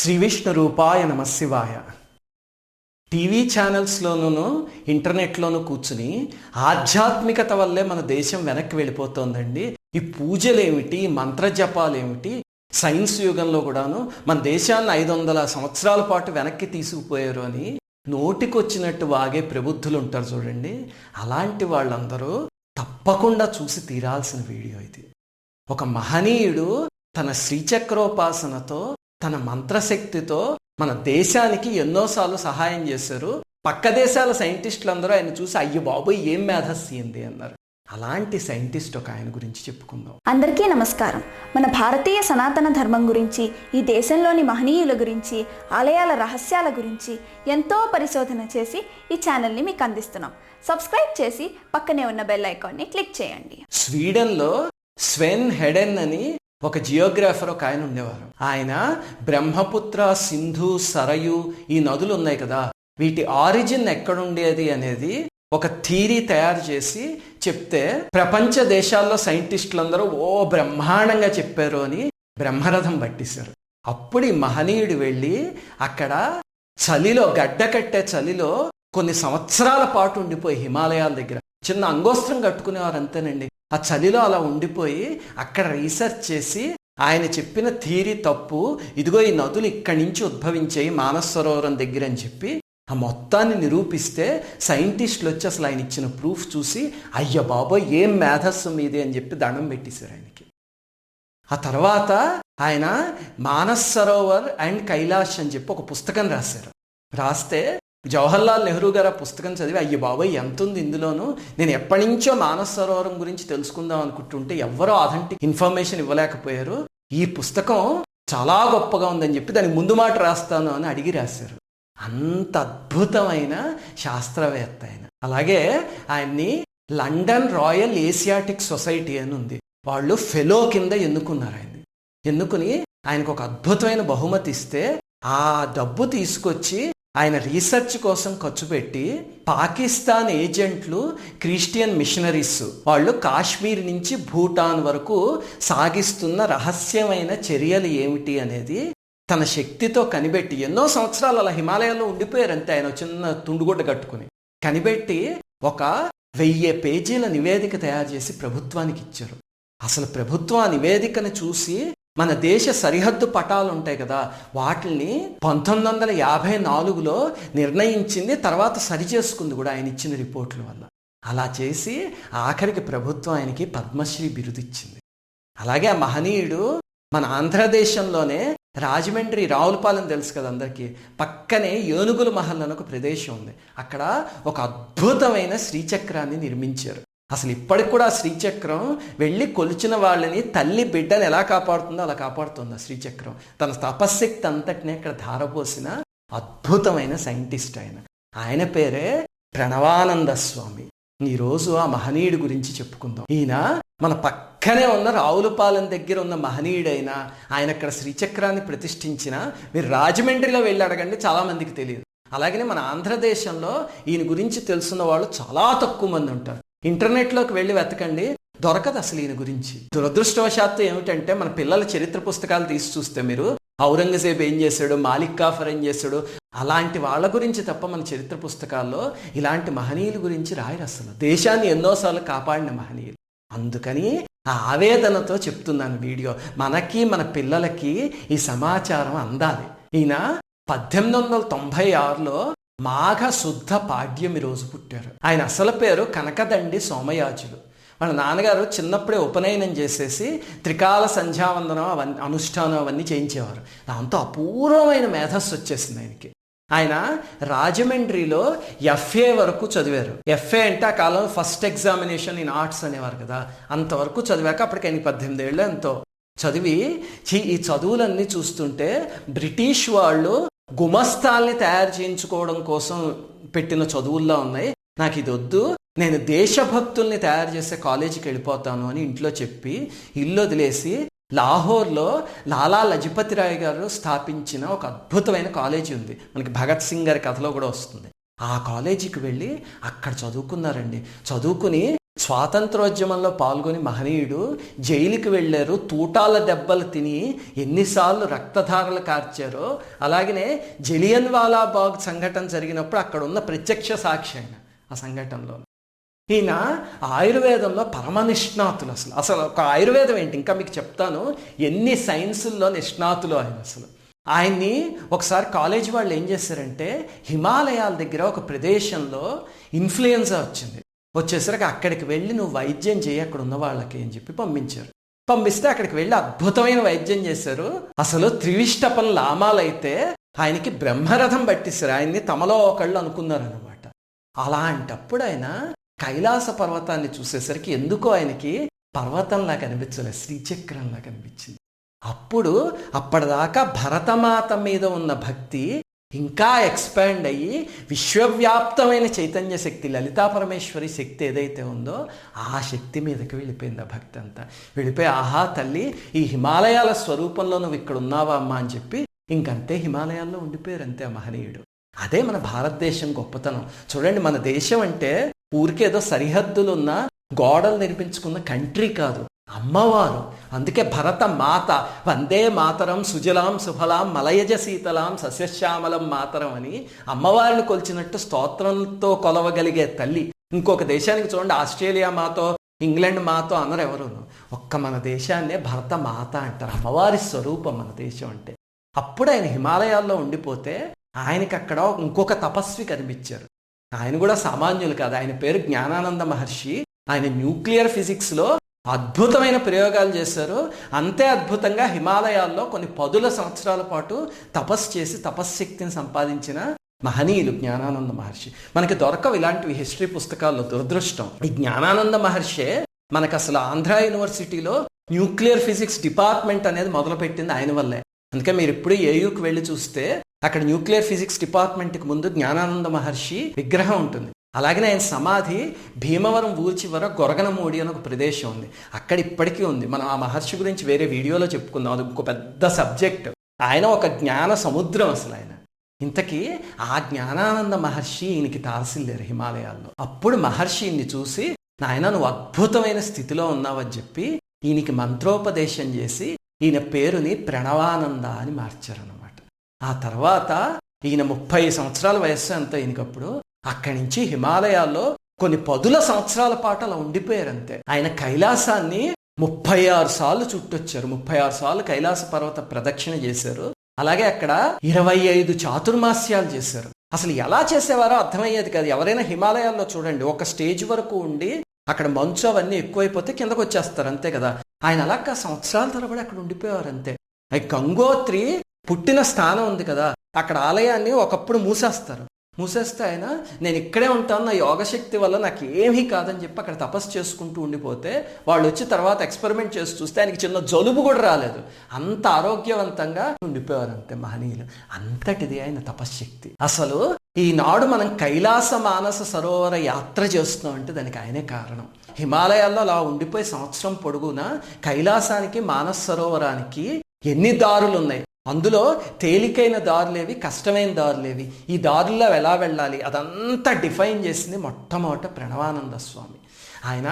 శ్రీ విష్ణు రూపాయ నమశివాయ. టీవీ ఛానల్స్లోనూ ఇంటర్నెట్లోనూ కూర్చుని ఆధ్యాత్మికత వల్లే మన దేశం వెనక్కి వెళ్ళిపోతుందండి. ఈ పూజలేమిటి, మంత్రజపాలేమిటి, సైన్స్ యుగంలో కూడాను మన దేశాన్ని 500 సంవత్సరాల పాటు వెనక్కి తీసుకుపోయారు అని నోటికొచ్చినట్టు వాగే ప్రబుద్ధులు ఉంటారు చూడండి. అలాంటి వాళ్ళందరూ తప్పకుండా చూసి తీరాల్సిన వీడియో ఇది. ఒక మహనీయుడు తన శ్రీచక్రోపాసనతో, తన మంత్రశక్తితో మన దేశానికి ఎన్నోసార్లు సహాయం చేశారు. పక్క దేశాల సైంటిస్టులు అందరూ ఆయన చూసి అయ్యో బాబోయ్ ఏం మేధస్సింది అన్నారు. అలాంటి సైంటిస్ట్ ఒక ఆయన గురించి చెప్పుకుందాం. అందరికీ నమస్కారం. మన భారతీయ సనాతన ధర్మం గురించి, ఈ దేశంలోని మహనీయుల గురించి, ఆలయాల రహస్యాల గురించి ఎంతో పరిశోధన చేసి ఈ ఛానల్ని మీకు అందిస్తున్నాం. సబ్స్క్రైబ్ చేసి పక్కనే ఉన్న బెల్ ఐకాన్ని క్లిక్ చేయండి. స్వీడన్లో స్వెన్ హెడెన్ అని ఒక జియోగ్రాఫర్ ఒక ఆయన ఉండేవారు. ఆయన బ్రహ్మపుత్ర, సింధు, సరయు ఈ నదులు ఉన్నాయి కదా, వీటి ఆరిజిన్ ఎక్కడుండేది అనేది ఒక థియరీ తయారు చేసి చెప్తే ప్రపంచ దేశాల్లో సైంటిస్టులందరూ బ్రహ్మాండంగా చెప్పారు అని బ్రహ్మరథం పట్టిశారు. అప్పుడు ఈ మహనీయుడు వెళ్ళి అక్కడ చలిలో, గడ్డ కట్టే చలిలో కొన్ని సంవత్సరాల పాటు ఉండిపోయి హిమాలయాల దగ్గర చిన్న అంగోస్త్రం కట్టుకునేవారు అంతేనండి. ఆ చలిలో అలా ఉండిపోయి అక్కడ రీసెర్చ్ చేసి ఆయన చెప్పిన థియరీ తప్పు, ఇదిగో ఈ నదులు ఇక్కడి నుంచి ఉద్భవించాయి మానస సరోవరం దగ్గర అని చెప్పి ఆ మొత్తాన్ని నిరూపిస్తే సైంటిస్టులు వచ్చి అసలు ఆయన ఇచ్చిన ప్రూఫ్ చూసి అయ్య బాబోయ్ ఏం మేధస్సు మీదే అని చెప్పి దండం పెట్టేశారు ఆయనకి. ఆ తర్వాత ఆయన మానస్ సరోవర్ అండ్ కైలాష్ అని చెప్పి ఒక పుస్తకం రాశారు. రాస్తే జవహర్లాల్ నెహ్రూ గారు ఆ పుస్తకం చదివి అయ్య బాబాయ్ ఎంత ఉంది ఇందులోనూ, నేను ఎప్పటి నుంచో మానస సరోవరం గురించి తెలుసుకుందాం అనుకుంటుంటే ఎవ్వరూ అథెంటిక్ ఇన్ఫర్మేషన్ ఇవ్వలేకపోయారు, ఈ పుస్తకం చాలా గొప్పగా ఉందని చెప్పి దానికి ముందు మాట రాస్తాను అని అడిగి రాశారు. అంత అద్భుతమైన శాస్త్రవేత్త ఆయన. అలాగే ఆయన్ని లండన్ రాయల్ ఏసియాటిక్ సొసైటీ అని ఉంది, వాళ్ళు ఫెలో కింద ఎన్నుకున్నారు. ఆయన్ని ఎన్నుకుని ఆయనకు ఒక అద్భుతమైన బహుమతి ఇస్తే ఆ డబ్బు తీసుకొచ్చి ఆయన రీసెర్చ్ కోసం ఖర్చు పెట్టి పాకిస్తాన్ ఏజెంట్లు, క్రిస్టియన్ మిషనరీస్ వాళ్ళు కాశ్మీర్ నుంచి భూటాన్ వరకు సాగిస్తున్న రహస్యమైన చర్యలు ఏమిటి అనేది తన శక్తితో కనిపెట్టి ఎన్నో సంవత్సరాలు అలా హిమాలయాల్లో ఉండిపోయారు అంతే. ఆయన చిన్న తుండుగుడ్డ కట్టుకుని కనిపెట్టి ఒక 1000 పేజీల నివేదిక తయారు చేసి ప్రభుత్వానికి ఇచ్చారు. అసలు ప్రభుత్వం ఆ నివేదికను చూసి మన దేశ సరిహద్దు పటాలు ఉంటాయి కదా, వాటిని 1954లో నిర్ణయించింది, తర్వాత సరిచేసుకుంది కూడా ఆయన ఇచ్చిన రిపోర్టుల వల్ల. అలా చేసి ఆఖరికి ప్రభుత్వం ఆయనకి పద్మశ్రీ బిరుదిచ్చింది. అలాగే ఆ మహనీయుడు మన ఆంధ్రదేశంలోనే రాజమండ్రి రావులపాలెం తెలుసు కదా అందరికీ, పక్కనే ఏనుగుల మహల్ అని ఒక ప్రదేశం ఉంది. అక్కడ ఒక అద్భుతమైన శ్రీచక్రాన్ని నిర్మించారు. అసలు ఇప్పటికి కూడా ఆ శ్రీచక్రం వెళ్ళి కొలిచిన వాళ్ళని, తల్లి బిడ్డని ఎలా కాపాడుతుందో అలా కాపాడుతుంది ఆ శ్రీచక్రం. తన తపశ్శక్తి అంతటినీ అక్కడ ధారపోసిన అద్భుతమైన సైంటిస్ట్ ఆయన. ఆయన పేరే ప్రణవానంద స్వామి. ఈరోజు ఆ మహనీయుడి గురించి చెప్పుకుందాం. ఈయన మన పక్కనే ఉన్న రావులపాలెం దగ్గర ఉన్న మహనీయుడైన ఆయన అక్కడ శ్రీచక్రాన్ని ప్రతిష్ఠించిన, మీరు రాజమండ్రిలో వెళ్ళి అడగండి, చాలా మందికి తెలియదు. అలాగనే మన ఆంధ్రదేశంలో ఈయన గురించి తెలుసున్న వాళ్ళు చాలా తక్కువ మంది ఉంటారు. ఇంటర్నెట్లోకి వెళ్ళి వెతకండి, దొరకదు అసలు ఈయన గురించి. దురదృష్టవశాత్తు ఏమిటంటే మన పిల్లల చరిత్ర పుస్తకాలు తీసి చూస్తే మీరు ఔరంగజేబ్ ఏం చేశాడు, మాలిక్ కాఫర్ ఏం చేశాడు, అలాంటి వాళ్ళ గురించి తప్ప మన చరిత్ర పుస్తకాల్లో ఇలాంటి మహనీయుల గురించి రాయరు. అసలు దేశాన్ని ఎన్నోసార్లు కాపాడిన మహనీయులు. అందుకని ఆ ఆవేదనతో చెప్తున్నాను వీడియో, మనకి మన పిల్లలకి ఈ సమాచారం అందాలి. ఈయన 1896లో మాఘ శుద్ధ పాడ్యం ఈరోజు పుట్టారు. ఆయన అసలు పేరు కనకదండి సోమయాజులు. వాళ్ళ నాన్నగారు చిన్నప్పుడే ఉపనయనం చేసేసి త్రికాల సంధ్యావందనం అనుష్ఠానం అవన్నీ చేయించేవారు. దాంతో అపూర్వమైన మేధస్సు వచ్చేసింది ఆయనకి. ఆయన రాజమండ్రిలో FA వరకు చదివారు. FA అంటే ఆ కాలంలో ఫస్ట్ ఎగ్జామినేషన్ ఇన్ ఆర్ట్స్ అనేవారు కదా, అంతవరకు చదివాక అప్పటికి ఆయనకి 18 ఏళ్ళు ఎంతో చదివి ఈ చదువులన్నీ చూస్తుంటే బ్రిటిష్ వాళ్ళు గుమస్తాల్ని తయారు చేయించుకోవడం కోసం పెట్టిన చదువుల్లో ఉన్నాయి, నాకు ఇది వద్దు, నేను దేశభక్తుల్ని తయారు చేసే కాలేజీకి వెళ్ళిపోతాను అని ఇంట్లో చెప్పి ఇల్లు వదిలేసి లాహోర్లో లాలా లజపతి రాయ్ గారు స్థాపించిన ఒక అద్భుతమైన కాలేజీ ఉంది, మనకి భగత్ సింగ్ గారి కథలో కూడా వస్తుంది. ఆ కాలేజీకి వెళ్ళి అక్కడ చదువుకున్నారండి. చదువుకుని స్వాతంత్రోద్యమంలో పాల్గొని మహనీయుడు జైలుకి వెళ్ళారు, తూటాల దెబ్బలు తిని ఎన్నిసార్లు రక్తధారలు కార్చారో, అలాగనే జలియన్ వాలా బాగ్ సంఘటన జరిగినప్పుడు అక్కడ ఉన్న ప్రత్యక్ష సాక్షి ఆయన ఆ సంఘటనలో. ఈయన ఆయుర్వేదంలో పరమ నిష్ణాతులు. అసలు ఒక ఆయుర్వేదం ఏంటి ఇంకా మీకు చెప్తాను, ఎన్ని సైన్సుల్లో నిష్ణాతులు ఆయన. ఆయన్ని ఒకసారి కాలేజీ వాళ్ళు ఏం చేశారంటే, హిమాలయాల దగ్గర ఒక ప్రదేశంలో ఇన్ఫ్లుయెన్జా వచ్చేసరికి అక్కడికి వెళ్ళి నువ్వు వైద్యం చేయి అక్కడ ఉన్న వాళ్ళకి అని చెప్పి పంపించారు. పంపిస్తే అక్కడికి వెళ్ళి అద్భుతమైన వైద్యం చేశారు. అసలు త్రివిష్టపన్ లామాలైతే ఆయనకి బ్రహ్మరథం పట్టిస్తారు, ఆయన్ని తమలో ఒకళ్ళు అనుకున్నారనమాట. అలాంటప్పుడు ఆయన కైలాస పర్వతాన్ని చూసేసరికి ఎందుకో ఆయనకి పర్వతంలా కనిపించలేదు, శ్రీచక్రంలా కనిపించింది. అప్పటిదాకా భరతమాత మీద ఉన్న భక్తి ఇంకా ఎక్స్పాండ్ అయ్యి విశ్వవ్యాప్తమైన చైతన్య శక్తి, లలితా పరమేశ్వరి శక్తి ఏదైతే ఉందో ఆ శక్తి మీదకి వెళ్ళిపోయింది ఆ భక్తి అంతా. వెళ్ళిపోయి ఆహా తల్లి, ఈ హిమాలయాల స్వరూపంలో నువ్వు ఇక్కడ ఉన్నావా అమ్మా అని చెప్పి ఇంకంతే హిమాలయాల్లో ఉండిపోయారు అంతే ఆ మహనీయుడు. అదే మన భారతదేశం గొప్పతనం. చూడండి, మన దేశం అంటే ఊరికేదో సరిహద్దులున్న గోడలు నిర్మించుకున్న కంట్రీ కాదు, అమ్మవారు. అందుకే భరత మాత వందే మాతరం సుజలాం సుఫలాం మలయజ శీతలాం సస్యశ్యామలం మాతరం అని అమ్మవారిని కొలిచినట్టు స్తోత్రంతో కొలవగలిగే తల్లి. ఇంకొక దేశానికి చూడండి, ఆస్ట్రేలియా మాతో ఇంగ్లాండ్ మాతో అనరు ఎవరును. ఒక్క మన దేశాన్నే భరత మాత అంటారు, అమ్మవారి స్వరూపం మన దేశం అంటే. అప్పుడు ఆయన హిమాలయాల్లో ఉండిపోతే ఆయనకి అక్కడ ఇంకొక తపస్వి కనిపించారు. ఆయన కూడా సామాన్యులు కాదు, ఆయన పేరు జ్ఞానానంద మహర్షి. ఆయన న్యూక్లియర్ ఫిజిక్స్లో అద్భుతమైన ప్రయోగాలు చేశారు. అంతే అద్భుతంగా హిమాలయాల్లో కొన్ని 10 సంవత్సరాల పాటు తపస్సు చేసి తపశ్శక్తిని సంపాదించిన మహనీయులు జ్ఞానానంద మహర్షి. మనకి దొరకవు ఇలాంటివి హిస్టరీ పుస్తకాల్లో, దురదృష్టం. ఈ జ్ఞానానంద మహర్షే మనకు అసలు ఆంధ్ర యూనివర్సిటీలో న్యూక్లియర్ ఫిజిక్స్ డిపార్ట్మెంట్ అనేది మొదలుపెట్టింది ఆయన వల్లే. అందుకే మీరు ఇప్పుడు ఏయూకి వెళ్ళి చూస్తే అక్కడ న్యూక్లియర్ ఫిజిక్స్ డిపార్ట్మెంట్కి ముందు జ్ఞానానంద మహర్షి విగ్రహం ఉంటుంది. అలాగనే ఆయన సమాధి భీమవరం ఊరి చివర గొరగనమూడి అని ఒక ప్రదేశం ఉంది, అక్కడ ఇప్పటికీ ఉంది. మనం ఆ మహర్షి గురించి వేరే వీడియోలో చెప్పుకుందాం, అది ఇంకో పెద్ద సబ్జెక్ట్. ఆయన ఒక జ్ఞాన సముద్రం అసలు ఆయన. ఇంతకీ ఆ జ్ఞానానంద మహర్షి ఈయనకి తారసిల్లారు హిమాలయాల్లో. అప్పుడు మహర్షి ఈయన్ని చూసి, నాయన నువ్వు అద్భుతమైన స్థితిలో ఉన్నావని చెప్పి ఈయనకి మంత్రోపదేశం చేసి ఈయన పేరుని ప్రణవానంద అని మార్చారనమాట. ఆ తర్వాత ఈయన 30 సంవత్సరాల వయస్సు అంతా ఈయనకప్పుడు. అక్కడి నుంచి హిమాలయాల్లో కొన్ని 10 సంవత్సరాల పాటు అలా ఉండిపోయారంతే. ఆయన కైలాసాన్ని 36 సార్లు చుట్టొచ్చారు, 36 సార్లు కైలాస పర్వత ప్రదక్షిణ చేశారు. అలాగే అక్కడ 25 చాతుర్మాస్యాలు చేశారు. అసలు ఎలా చేసేవారో అర్థమయ్యేది కాదు. ఎవరైనా హిమాలయాల్లో చూడండి, ఒక స్టేజ్ వరకు ఉండి అక్కడ మంచు అవన్నీ ఎక్కువైపోతే కిందకు వచ్చేస్తారు అంతే కదా. ఆయన అలాగా సంవత్సరాల తరబడి అక్కడ ఉండిపోయేవారు అంతే. గంగోత్రి పుట్టిన స్థానం ఉంది కదా, అక్కడ ఆలయాన్ని ఒకప్పుడు మూసేస్తే ఆయన నేను ఇక్కడే ఉంటాను, నా యోగశక్తి వల్ల నాకు ఏమీ కాదని చెప్పి అక్కడ తపస్సు చేసుకుంటూ ఉండిపోతే వాళ్ళు వచ్చి తర్వాత ఎక్స్పెరిమెంట్ చేసి చూస్తే ఆయనకి చిన్న జలుబు కూడా రాలేదు. అంత ఆరోగ్యవంతంగా ఉండిపోయారు అంతే మహనీయులు. అంతటిది ఆయన తపశ్శక్తి. అసలు ఈనాడు మనం కైలాస మానస సరోవర యాత్ర చేస్తున్నాం అంటే దానికి ఆయనే కారణం. హిమాలయాల్లో అలా ఉండిపోయి సంవత్సరం పొడుగునా కైలాసానికి మానస సరోవరానికి ఎన్ని దారులు ఉన్నాయి, అందులో తేలికైన దారులేవి, కష్టమైన దారులేవి, ఈ దారుల్లో ఎలా వెళ్ళాలి అదంతా డిఫైన్ చేసింది మొట్టమొదట ప్రణవానంద స్వామి. ఆయన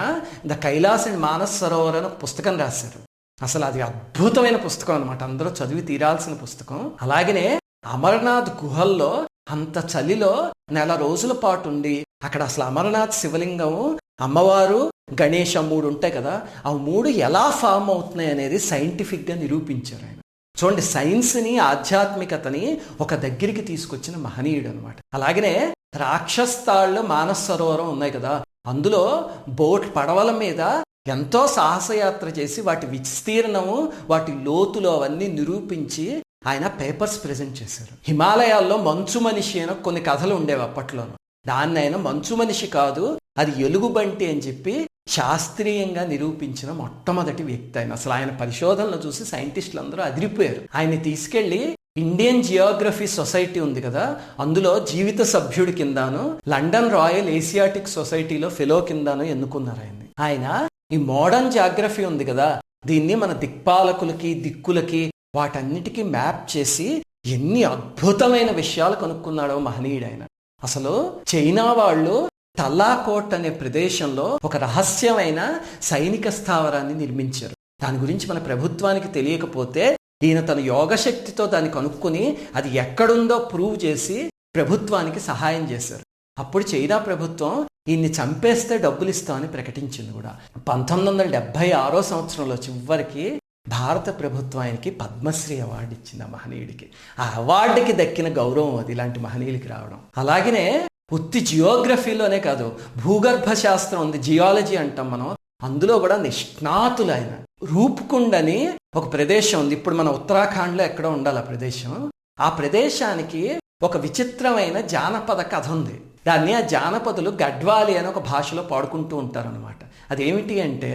ద కైలాస్ అండ్ మానస్ సరోవర్ అని ఒక పుస్తకం రాశారు. అసలు అది అద్భుతమైన పుస్తకం అనమాట, అందరూ చదివి తీరాల్సిన పుస్తకం. అలాగనే అమర్నాథ్ గుహల్లో అంత చలిలో 4 రోజుల పాటు ఉండి అక్కడ అసలు అమర్నాథ్ శివలింగం, అమ్మవారు, గణేష్ 3 ఉంటాయి కదా, ఆ 3 ఎలా ఫామ్ అవుతున్నాయి అనేది సైంటిఫిక్గా నిరూపించారు ఆయన. చూడండి, సైన్స్ని ఆధ్యాత్మికతని ఒక దగ్గరికి తీసుకొచ్చిన మహనీయుడు అనమాట. అలాగనే రాక్షస్తాళ్ళు మానస సరోవరం ఉన్నాయి కదా, అందులో పడవల మీద ఎంతో సాహసయాత్ర చేసి వాటి విస్తీర్ణము, వాటి లోతులు అవన్నీ నిరూపించి ఆయన పేపర్స్ ప్రజెంట్ చేశారు. హిమాలయాల్లో మంచు మనిషి అని కొన్ని కథలు ఉండేవి అప్పట్లోనూ. దాన్ని ఆయన మంచు మనిషి కాదు, అది ఎలుగుబంటి అని చెప్పి శాస్త్రీయంగా నిరూపించిన మొట్టమొదటి వ్యక్తి ఆయన. అసలు ఆయన పరిశోధనలు చూసి సైంటిస్టులు అందరూ అదిరిపోయారు. ఆయన్ని తీసుకెళ్లి ఇండియన్ జియోగ్రఫీ సొసైటీ ఉంది కదా, అందులో జీవిత సభ్యుడి కిందాను, లండన్ రాయల్ ఏసియాటిక్ సొసైటీలో ఫెలో కిందాను ఎన్నుకున్నారు ఆయన్ని. ఆయన ఈ మోడర్న్ జాగ్రఫీ ఉంది కదా, దీన్ని మన దిక్పాలకులకి, దిక్కులకి, వాటన్నిటికీ మ్యాప్ చేసి ఎన్ని అద్భుతమైన విషయాలు కనుక్కున్నాడో మహనీయుడు ఆయన. అసలు చైనా వాళ్ళు తల్లాకోట్ అనే ప్రదేశంలో ఒక రహస్యమైన సైనిక స్థావరాన్ని నిర్మించారు. దాని గురించి మన ప్రభుత్వానికి తెలియకపోతే ఈయన తన యోగశక్తితో దాన్ని కనుక్కొని అది ఎక్కడుందో ప్రూవ్ చేసి ప్రభుత్వానికి సహాయం చేశారు. అప్పుడు చైనా ప్రభుత్వం ఈయన్ని చంపేస్తే డబ్బులు ఇస్తామని ప్రకటించింది కూడా. 1976 సంవత్సరంలో చివరికి భారత ప్రభుత్వం ఆయనకి పద్మశ్రీ అవార్డు ఇచ్చింది. ఆ మహనీయుడికి ఆ అవార్డుకి దక్కిన గౌరవం అది ఇలాంటి మహనీయులకి రావడం. అలాగనే ఉత్తి జియోగ్రఫీలోనే కాదు, భూగర్భ శాస్త్రం ఉంది, జియాలజీ అంటాం మనం, అందులో కూడా నిష్ణాతులు ఆయన. రూప్కుండ్ అని ఒక ప్రదేశం ఉంది, ఇప్పుడు మన ఉత్తరాఖండ్లో ఎక్కడో ఉండాలి ఆ ప్రదేశం. ఆ ప్రదేశానికి ఒక విచిత్రమైన జానపద కథ ఉంది. దాన్ని ఆ జానపదులు గడ్వాలి అని ఒక భాషలో పాడుకుంటూ ఉంటారనమాట. అదేమిటి అంటే,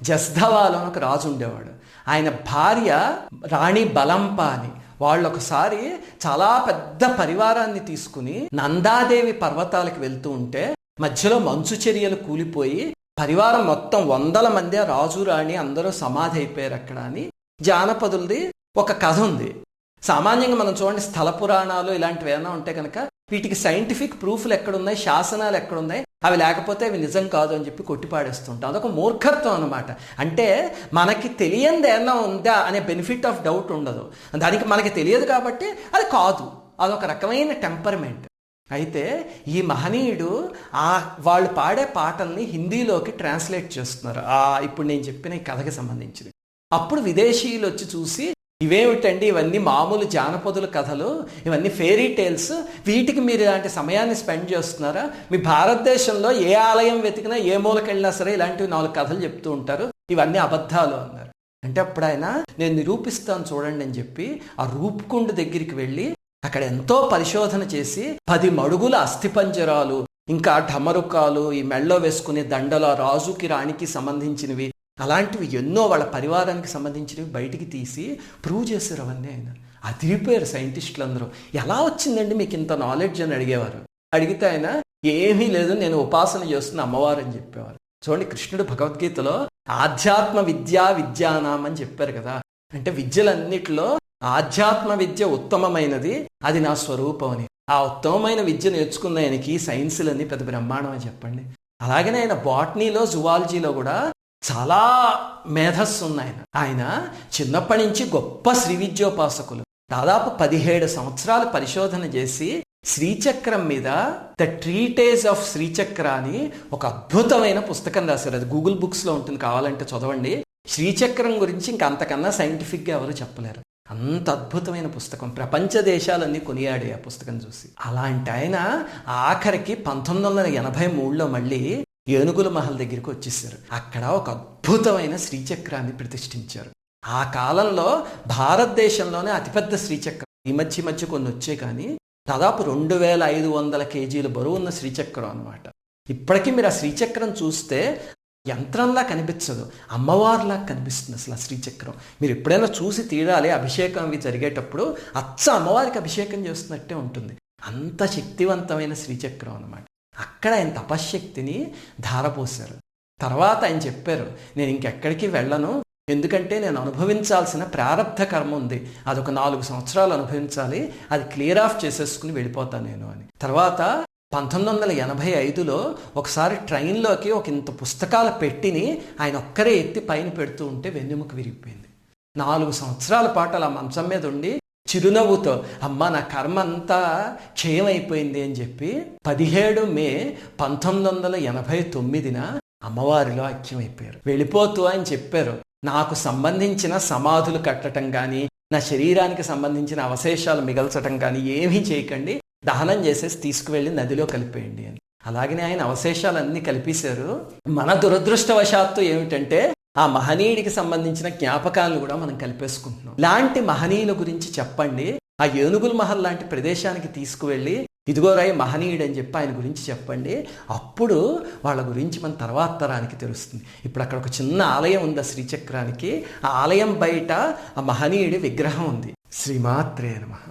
జస్ధవాలు అని ఒక రాజు ఉండేవాడు. ఆయన భార్య రాణి బలంప అని. వాళ్ళు ఒకసారి చాలా పెద్ద పరివారాన్ని తీసుకుని నందాదేవి పర్వతాలకు వెళ్తూ ఉంటే మధ్యలో మంచు చర్యలు కూలిపోయి పరివారం మొత్తం 100 మంది, రాజు రాణి అందరూ సమాధి అయిపోయారు అక్కడ అని జానపదులది ఒక కథ ఉంది. సామాన్యంగా మనం చూడండి, స్థల పురాణాలు ఇలాంటివి ఏమైనా ఉంటే కనుక వీటికి సైంటిఫిక్ ప్రూఫ్లు ఎక్కడున్నాయి, శాసనాలు ఎక్కడున్నాయి, అవి లేకపోతే అవి నిజం కాదు అని చెప్పి కొట్టిపాడేస్తుంటాం. అదొక మూర్ఖత్వం అనమాట. అంటే మనకి తెలియంది ఏమన్నా ఉందా అనే బెనిఫిట్ ఆఫ్ డౌట్ ఉండదు. దానికి మనకి తెలియదు కాబట్టి అది కాదు, అదొక రకమైన టెంపర్మెంట్. అయితే ఈ మహనీయుడు వాళ్ళు పాడే పాటల్ని హిందీలోకి ట్రాన్స్లేట్ చేస్తున్నారు, ఇప్పుడు నేను చెప్పిన ఈ కథకి సంబంధించింది. అప్పుడు విదేశీయులు వచ్చి చూసి, ఇవేమిటండి, ఇవన్నీ మామూలు జానపదుల కథలు, ఇవన్నీ ఫెయిరీ టేల్స్, వీటికి మీరు ఇలాంటి సమయాన్ని స్పెండ్ చేస్తున్నారా? మీ భారతదేశంలో ఏ ఆలయం వెతికినా ఏ మూలకెళ్ళినా సరే ఇలాంటివి 4 కథలు చెప్తూ ఉంటారు, ఇవన్నీ అబద్ధాలు అన్నారు. అంటే అప్పుడు ఆయన, నేను నిరూపిస్తాను చూడండి అని చెప్పి ఆ రూప్కుండ్ దగ్గరికి వెళ్ళి అక్కడ ఎంతో పరిశోధన చేసి 10 మడుగుల అస్థిపంజరాలు, ఇంకా ఢమరుకాలు, ఈ మెళ్ళో వేసుకునే దండల, రాజుకి రాణికి సంబంధించినవి, అలాంటివి ఎన్నో వాళ్ళ పరివారానికి సంబంధించినవి బయటికి తీసి ప్రూవ్ చేశారు. అవన్నీ ఆయన అదిరిపోయారు సైంటిస్టులు అందరూ. ఎలా వచ్చిందండి మీకు ఇంత నాలెడ్జ్ అని అడిగేవారు. అడిగితే ఆయన, ఏమీ లేదు, నేను ఉపాసన చేస్తున్న అమ్మవారు అని చెప్పేవారు. చూడండి, కృష్ణుడు భగవద్గీతలో ఆధ్యాత్మ విద్యానాం అని చెప్పారు కదా. అంటే విద్యలన్నిటిలో ఆధ్యాత్మ విద్య ఉత్తమమైనది, అది నా స్వరూపం అని. ఆ ఉత్తమమైన విద్య నేర్చుకున్న ఆయనకి సైన్సులన్నీ పెద్ద బ్రహ్మాండం అని చెప్పండి. అలాగనే ఆయన బాటనీలో, జువాలజీలో కూడా చాలా మేధస్సు ఉన్నాయి. ఆయన చిన్నప్పటి నుంచి గొప్ప శ్రీ విద్యోపాసకులు. దాదాపు 17 సంవత్సరాలు పరిశోధన చేసి శ్రీచక్రం మీద ద ట్రీటేజ్ ఆఫ్ శ్రీచక్ర అని ఒక అద్భుతమైన పుస్తకం రాశారు. అది గూగుల్ బుక్స్లో ఉంటుంది, కావాలంటే చదవండి. శ్రీచక్రం గురించి ఇంకా అంతకన్నా సైంటిఫిక్గా ఎవరు చెప్పలేరు. అంత అద్భుతమైన పుస్తకం, ప్రపంచ దేశాలన్నీ కొనియాడే ఆ పుస్తకం చూసి. అలాంటి ఆయన ఆఖరికి 1983లో మళ్ళీ ఏనుగుల మహల్ దగ్గరికి వచ్చేసారు. అక్కడ ఒక అద్భుతమైన శ్రీచక్రాన్ని ప్రతిష్ఠించారు. ఆ కాలంలో భారతదేశంలోనే అతిపెద్ద శ్రీచక్రం. ఈ మధ్య కొన్ని వచ్చాయి, కానీ దాదాపు 2500 కేజీల బరువు ఉన్న శ్రీచక్రం అనమాట. ఇప్పటికీ మీరు ఆ శ్రీచక్రం చూస్తే యంత్రంలా కనిపించదు, అమ్మవారిలా కనిపిస్తుంది అసలు ఆ శ్రీచక్రం. మీరు ఎప్పుడైనా చూసి తీరాలి, అభిషేకం అవి జరిగేటప్పుడు అచ్చ అమ్మవారికి అభిషేకం చేస్తున్నట్టే ఉంటుంది. అంత శక్తివంతమైన శ్రీచక్రం అనమాట. అక్కడ ఆయన తపశ్శక్తిని ధారపోశారు. తర్వాత ఆయన చెప్పారు, నేను ఇంకెక్కడికి వెళ్ళను, ఎందుకంటే నేను అనుభవించాల్సిన ప్రారబ్ధ కర్మ ఉంది, అదొక 4 సంవత్సరాలు అనుభవించాలి, అది క్లియర్ ఆఫ్ చేసేసుకుని వెళ్ళిపోతాను నేను అని. తర్వాత 1985లో ఒకసారి ట్రైన్లోకి ఒక ఇంత పుస్తకాల పెట్టిని ఆయన ఒక్కరే ఎత్తి పైన పెడుతూ ఉంటే వెన్నెముక విరిగిపోయింది. 4 సంవత్సరాల పాటు అలా మంచం మీద ఉండి చిరునవ్వుతో, అమ్మ నా కర్మ అంతా క్షయమైపోయింది అని చెప్పి 17 మే 1989న అమ్మవారిలో ఐక్యమైపోయారు. వెళ్ళిపోతూ ఆయన చెప్పారు, నాకు సంబంధించిన సమాధులు కట్టడం కానీ, నా శరీరానికి సంబంధించిన అవశేషాలు మిగల్చడం కానీ ఏమీ చేయకండి, దహనం చేసేసి తీసుకువెళ్ళి నదిలో కలిపేయండి అని. అలాగనే ఆయన అవశేషాలన్నీ కలిపేశారు. మన దురదృష్టవశాత్తు ఏమిటంటే ఆ మహనీయుడికి సంబంధించిన జ్ఞాపకాలను కూడా మనం కలిపేసుకుంటున్నాం. ఇలాంటి మహనీయుల గురించి చెప్పండి, ఆ ఏనుగుల మహల్ లాంటి ప్రదేశానికి తీసుకువెళ్ళి, ఇదిగో రాయి మహనీయుడు అని చెప్పి ఆయన గురించి చెప్పండి. అప్పుడు వాళ్ళ గురించి మన తర్వాత తరానికి తెలుస్తుంది. ఇప్పుడు అక్కడ ఒక చిన్న ఆలయం ఉంది ఆ శ్రీచక్రానికి. ఆ ఆలయం బయట ఆ మహనీయుడి విగ్రహం ఉంది. శ్రీమాత్రే నమః.